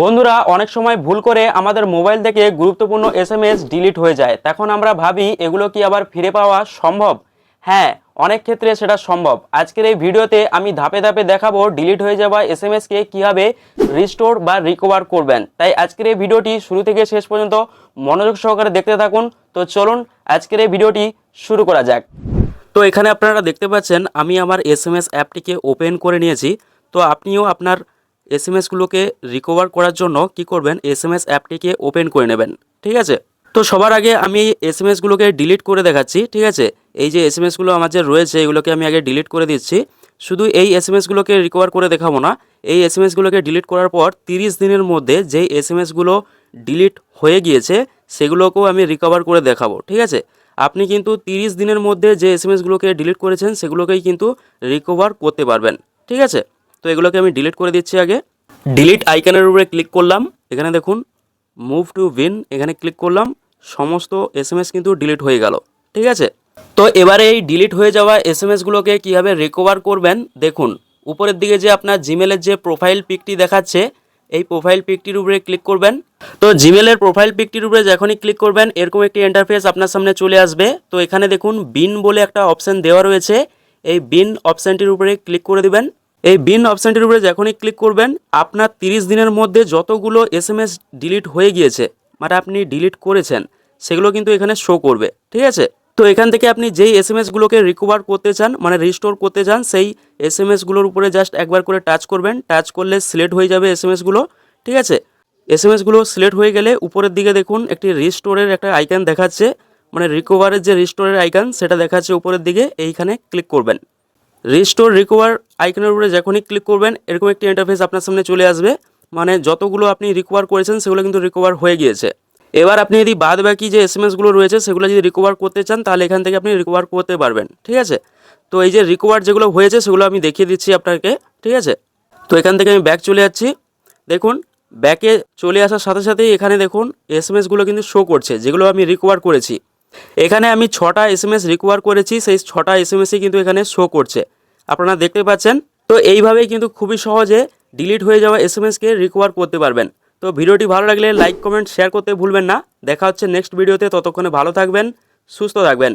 বন্ধুরা অনেক সময় ভুল করে আমাদের মোবাইল থেকে গুরুত্বপূর্ণ এসএমএস ডিলিট হয়ে যায়। তখন আমরা ভাবি এগুলো কি আবার ফিরে পাওয়া সম্ভব? হ্যাঁ, অনেক ক্ষেত্রে সেটা সম্ভব। আজকের এই ভিডিওতে আমি ধাপে ধাপে দেখাবো ডিলিট হয়ে যাওয়া এসএমএসকে কীভাবে রিস্টোর বা রিকভার করবেন। তাই আজকের এই ভিডিওটি শুরু থেকে শেষ পর্যন্ত মনোযোগ সহকারে দেখতে থাকুন। তো চলুন আজকের এই ভিডিওটি শুরু করা যাক। তো এখানে আপনারা দেখতে পাচ্ছেন আমি আমার এসএমএস অ্যাপটিকে ওপেন করে নিয়েছি। তো আপনিও আপনার এসএমএসগুলোকে রিকভার করার জন্য কি করবেন, এসএমএস অ্যাপটিকে ওপেন করে নেবেন। ঠিক আছে, তো সবার আগে আমি এই এসএমএসগুলোকে ডিলিট করে দেখাচ্ছি। ঠিক আছে, এই যে এসএমএসগুলো আমার যে রয়েছে এগুলোকে আমি আগে ডিলিট করে দিচ্ছি। শুধু এই এসএমএসগুলোকে রিকভার করে দেখাবো না, এই এসএমএসগুলোকে ডিলিট করার পর 30 দিনের মধ্যে যেই এসএমএসগুলো ডিলিট হয়ে গিয়েছে সেগুলোকেও আমি রিকভার করে দেখাবো। ঠিক আছে, আপনি কিন্তু 30 দিনের মধ্যে যে এসএমএসগুলোকে ডিলিট করেছেন সেগুলোকেই কিন্তু রিকভার করতে পারবেন। ঠিক আছে, তো এগুলোকে আমি ডিলিট করে দিচ্ছি। আগে ডিলিট আইকনের উপরে ক্লিক করলাম, এখানে দেখুন মুভ টু বিন, এখানে ক্লিক করলাম, সমস্ত এসএমএস কিন্তু ডিলিট হয়ে গেল। ঠিক আছে, তো এবারে এই ডিলিট হয়ে যাওয়া এসএমএসগুলোকে কীভাবে রিকভার করবেন দেখুন। উপরের দিকে যে আপনার জিমেলের যে প্রোফাইল পিকটি দেখাচ্ছে এই প্রোফাইল পিকটির উপরে ক্লিক করবেন। তো জিমেলের প্রোফাইল পিকটির উপরে যখনই ক্লিক করবেন এরকম একটি ইন্টারফেস আপনার সামনে চলে আসবে। তো এখানে দেখুন বিন বলে একটা অপশান দেওয়া রয়েছে, এই বিন অপশানটির উপরে ক্লিক করে দিবেন। এই বিন অপশানটির উপরে যখনই ক্লিক করবেন আপনার 30 দিনের মধ্যে যতগুলো এসএমএস ডিলিট হয়ে গিয়েছে মানে আপনি ডিলিট করেছেন সেগুলো কিন্তু এখানে শো করবে। ঠিক আছে, তো এখান থেকে আপনি যেই এসএমএসগুলোকে রিকভার করতে চান মানে রিস্টোর করতে চান সেই এসএমএসগুলোর উপরে জাস্ট একবার করে টাচ করবেন। টাচ করলে সিলেক্ট হয়ে যাবে এসএমএসগুলো। ঠিক আছে, এসএমএসগুলো সিলেক্ট হয়ে গেলে উপরের দিকে দেখুন একটি রিস্টোরের একটা আইকন দেখাচ্ছে, মানে রিকভারের যে রিস্টোরের আইকন সেটা দেখাচ্ছে উপরের দিকে, এইখানে ক্লিক করবেন। রিস্টোর রিকভার আইকনের উপরে যখনই ক্লিক করবেন এরকম একটি ইন্টারফেস আপনার সামনে চলে আসবে, মানে যতগুলো আপনি রিকভার করেছেন সেগুলো কিন্তু রিকভার হয়ে গিয়েছে। এবার আপনি যদি বাদ বাকি যে এসএমএসগুলো রয়েছে সেগুলো যদি রিকভার করতে চান তাহলে এখান থেকে আপনি রিকভার করতে পারবেন। ঠিক আছে, তো এই যে রিকভার যেগুলো হয়েছে সেগুলো আমি দেখিয়ে দিচ্ছি আপনাকে। ঠিক আছে, তো এখান থেকে আমি ব্যাক চলে যাচ্ছি। দেখুন ব্যাকে চলে আসার সাথে সাথেই এখানে দেখুন এসএমএসগুলো কিন্তু শো করছে যেগুলো আমি রিকভার করেছি। এখানে আমি 6টা এসএমএস রিকভার করেছি, সেই 6টা এসএমএসই কিন্তু এখানে শো করছে, আপনারা দেখতে পাচ্ছেন। তো এইভাবেই কিন্তু খুবই সহজে ডিলিট হয়ে যাওয়া এসএমএসকে রিকভার করতে পারবেন। তো ভিডিওটি ভালো লাগলে লাইক কমেন্ট শেয়ার করতে ভুলবেন না। দেখা হচ্ছে নেক্সট ভিডিওতে, ততক্ষণে ভালো থাকবেন, সুস্থ থাকবেন।